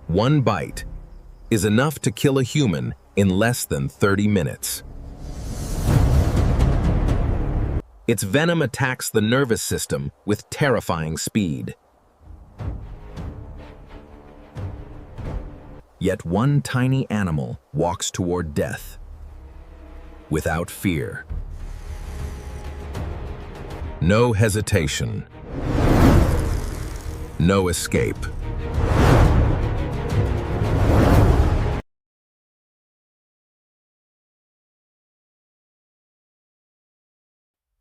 One bite is enough to kill a human in less than 30 minutes. Its venom attacks the nervous system with terrifying speed. Yet one tiny animal walks toward death without fear. No hesitation. No escape.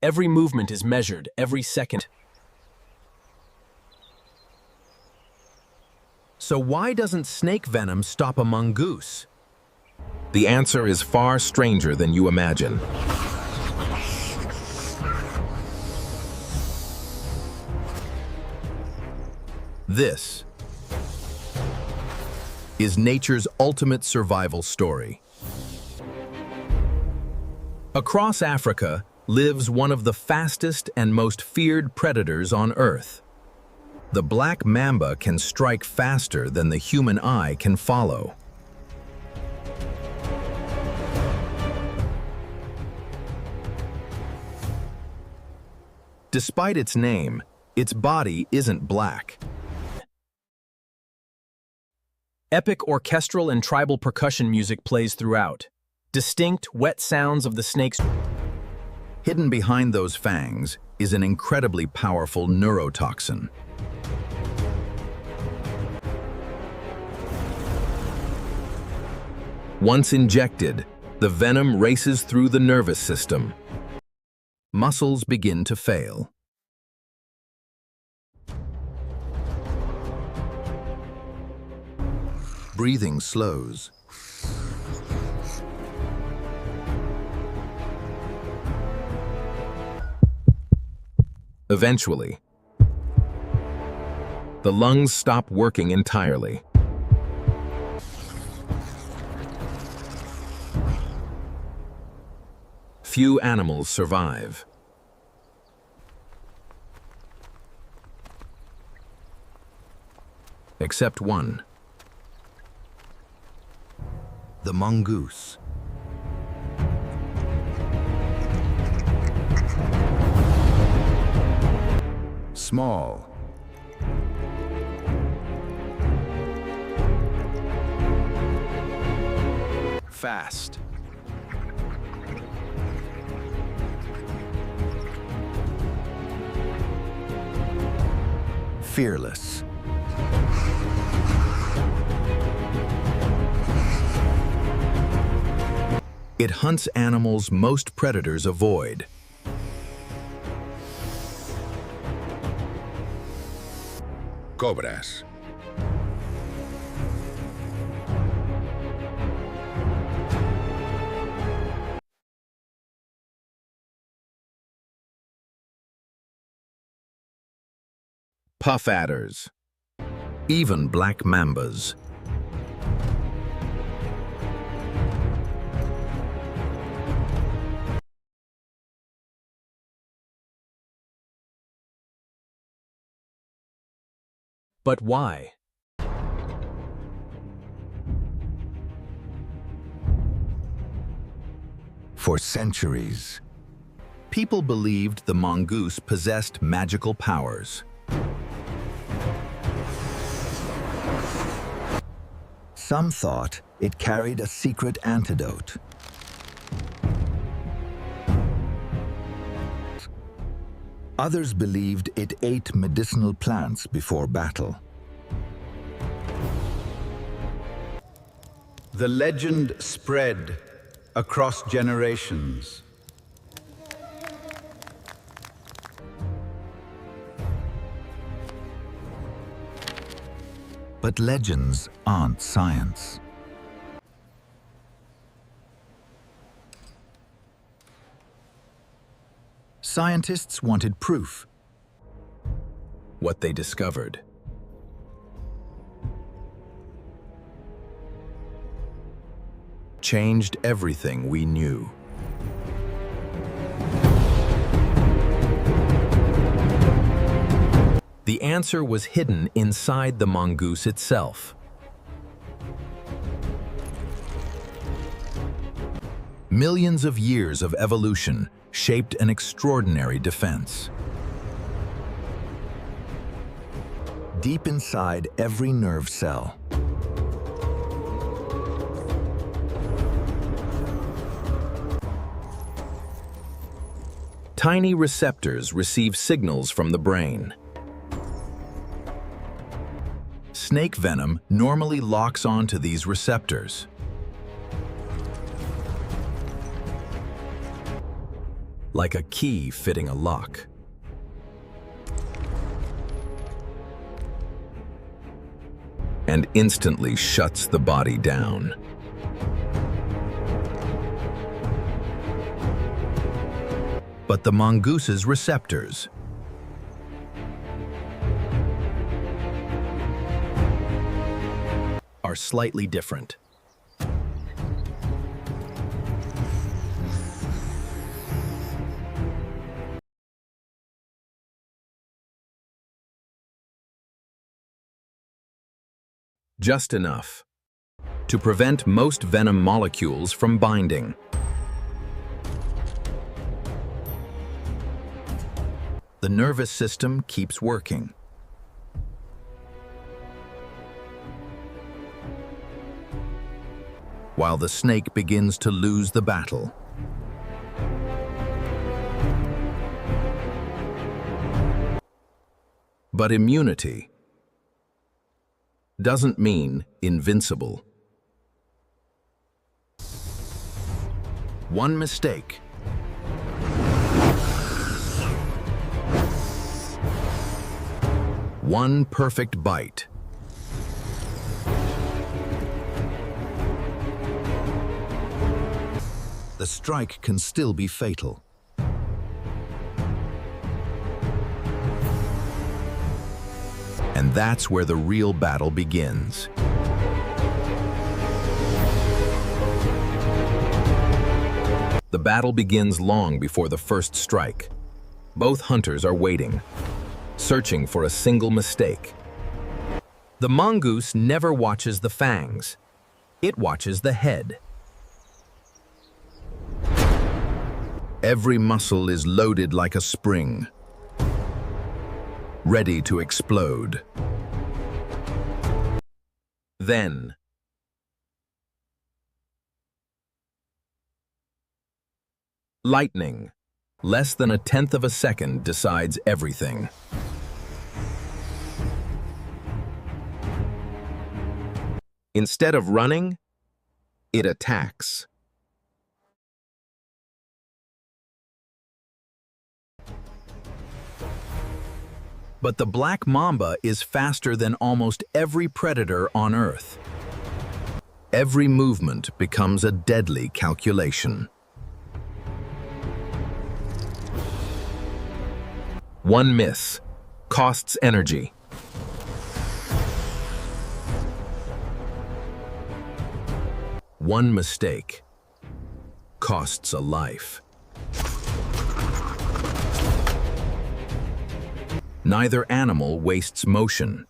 Every movement is measured, every second. So why doesn't snake venom stop a mongoose? The answer is far stranger than you imagine. This is nature's ultimate survival story. Across Africa lives one of the fastest and most feared predators on Earth. The black mamba can strike faster than the human eye can follow. Despite its name, its body isn't black. Epic orchestral and tribal percussion music plays throughout. Distinct, wet sounds of the snake's... Hidden behind those fangs is an incredibly powerful neurotoxin. Once injected, the venom races through the nervous system. Muscles begin to fail. Breathing slows. Eventually, the lungs stop working entirely. Few animals survive. Except one. The mongoose. Small. Fast. Fearless. It hunts animals most predators avoid. Cobras. Puff adders. Even black mambas. But why? For centuries, people believed the mongoose possessed magical powers. Some thought it carried a secret antidote. Others believed it ate medicinal plants before battle. The legend spread across generations. But legends aren't science. Scientists wanted proof. What they discovered changed everything we knew. The answer was hidden inside the mongoose itself. Millions of years of evolution shaped an extraordinary defense. Deep inside every nerve cell, tiny receptors receive signals from the brain. Snake venom normally locks onto these receptors. Like a key fitting a lock. And instantly shuts the body down. But the mongoose's receptors are slightly different. Just enough to prevent most venom molecules from binding. The nervous system keeps working. While the snake begins to lose the battle. But immunity doesn't mean invincible. One mistake, one perfect bite, the strike can still be fatal. And that's where the real battle begins. The battle begins long before the first strike. Both hunters are waiting, searching for a single mistake. The mongoose never watches the fangs. It watches the head. Every muscle is loaded like a spring, ready to explode. Then, lightning, less than 1/10 of a second, decides everything. Instead of running, it attacks. But the black mamba is faster than almost every predator on Earth. Every movement becomes a deadly calculation. One miss costs energy. One mistake costs a life. Neither animal wastes motion.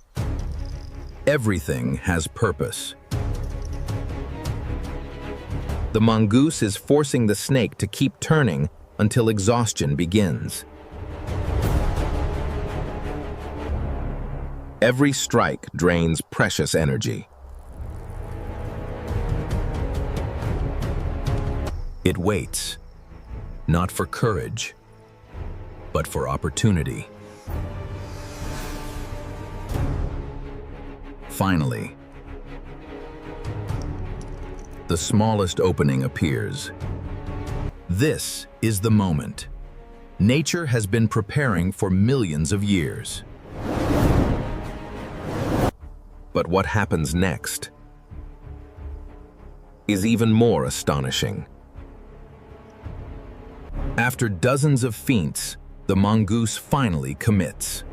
Everything has purpose. The mongoose is forcing the snake to keep turning until exhaustion begins. Every strike drains precious energy. It waits, not for courage, but for opportunity. Finally, the smallest opening appears. This is the moment. Nature has been preparing for millions of years. But what happens next is even more astonishing. After dozens of feints, the mongoose finally commits.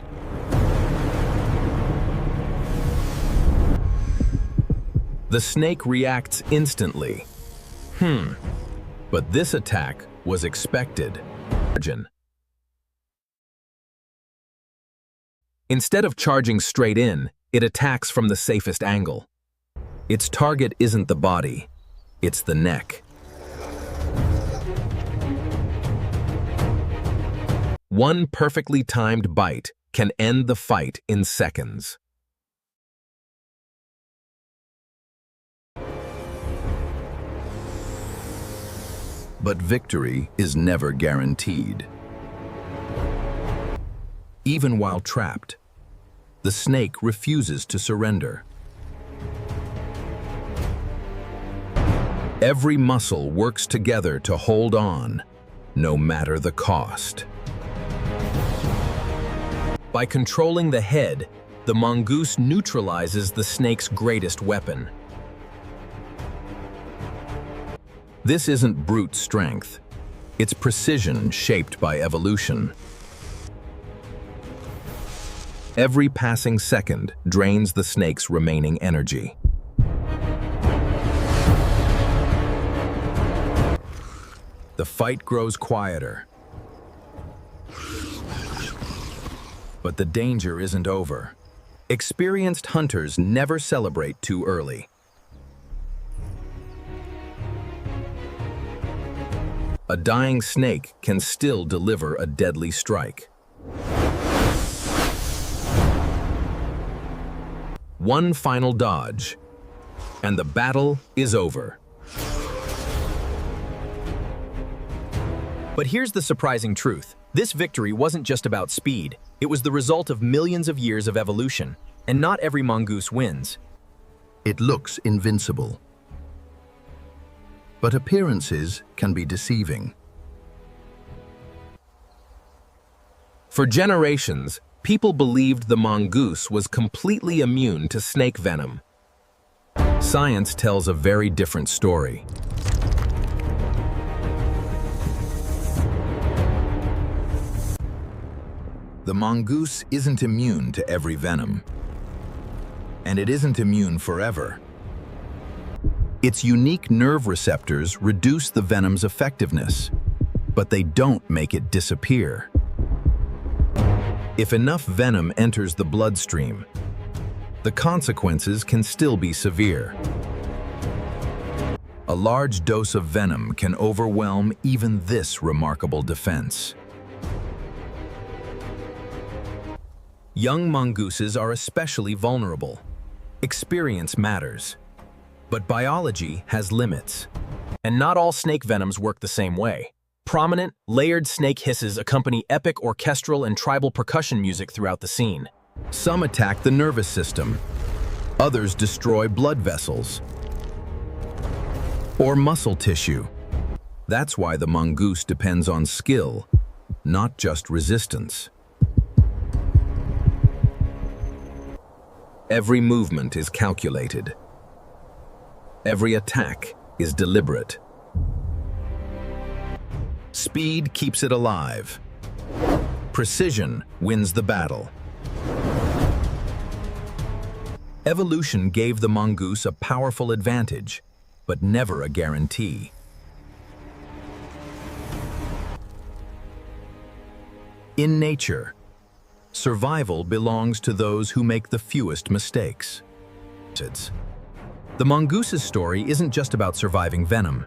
The snake reacts instantly. But this attack was expected. Instead of charging straight in, it attacks from the safest angle. Its target isn't the body, it's the neck. One perfectly timed bite can end the fight in seconds. But victory is never guaranteed. Even while trapped, the snake refuses to surrender. Every muscle works together to hold on, no matter the cost. By controlling the head, the mongoose neutralizes the snake's greatest weapon. This isn't brute strength. It's precision shaped by evolution. Every passing second drains the snake's remaining energy. The fight grows quieter. But the danger isn't over. Experienced hunters never celebrate too early. A dying snake can still deliver a deadly strike. One final dodge, and the battle is over. But here's the surprising truth. This victory wasn't just about speed. It was the result of millions of years of evolution, and not every mongoose wins. It looks invincible. But appearances can be deceiving. For generations, people believed the mongoose was completely immune to snake venom. Science tells a very different story. The mongoose isn't immune to every venom, and it isn't immune forever. Its unique nerve receptors reduce the venom's effectiveness, but they don't make it disappear. If enough venom enters the bloodstream, the consequences can still be severe. A large dose of venom can overwhelm even this remarkable defense. Young mongooses are especially vulnerable. Experience matters, but biology has limits. And not all snake venoms work the same way. Prominent, layered snake hisses accompany epic orchestral and tribal percussion music throughout the scene. Some attack the nervous system, others destroy blood vessels or muscle tissue. That's why the mongoose depends on skill, not just resistance. Every movement is calculated. Every attack is deliberate. Speed keeps it alive. Precision wins the battle. Evolution gave the mongoose a powerful advantage, but never a guarantee. In nature, survival belongs to those who make the fewest mistakes. The mongoose's story isn't just about surviving venom.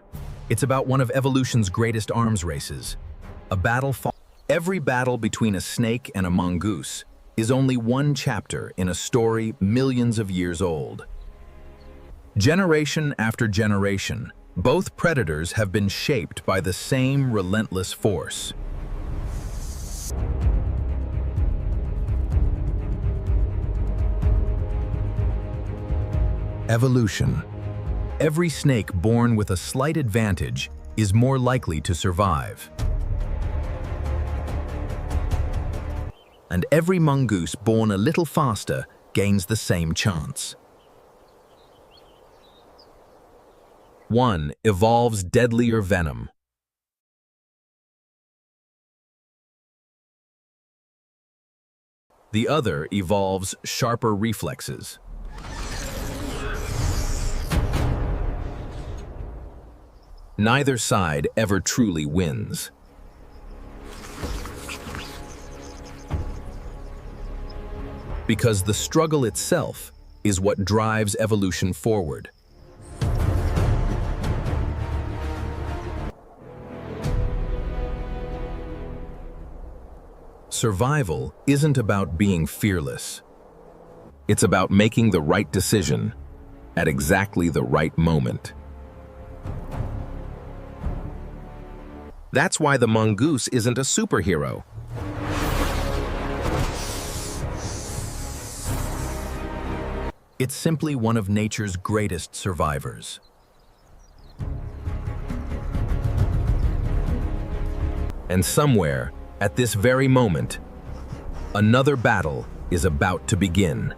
It's about one of evolution's greatest arms races, a battle fought. Every battle between a snake and a mongoose is only one chapter in a story millions of years old. Generation after generation, both predators have been shaped by the same relentless force. Evolution. Every snake born with a slight advantage is more likely to survive. And every mongoose born a little faster gains the same chance. One evolves deadlier venom. The other evolves sharper reflexes. Neither side ever truly wins. Because the struggle itself is what drives evolution forward. survival isn't about being fearless. It's about making the right decision at exactly the right moment. That's why the mongoose isn't a superhero. It's simply one of nature's greatest survivors. And somewhere, at this very moment, another battle is about to begin.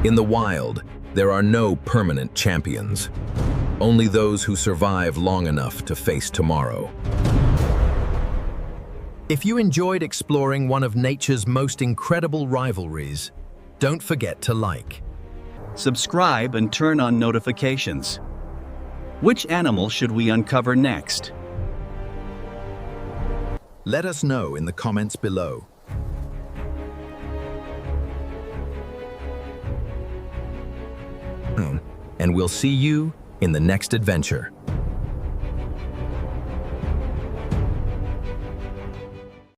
In the wild, there are no permanent champions, only those who survive long enough to face tomorrow. If you enjoyed exploring one of nature's most incredible rivalries, don't forget to like, subscribe, and turn on notifications. Which animal should we uncover next? let us know in the comments below. And we'll see you in the next adventure.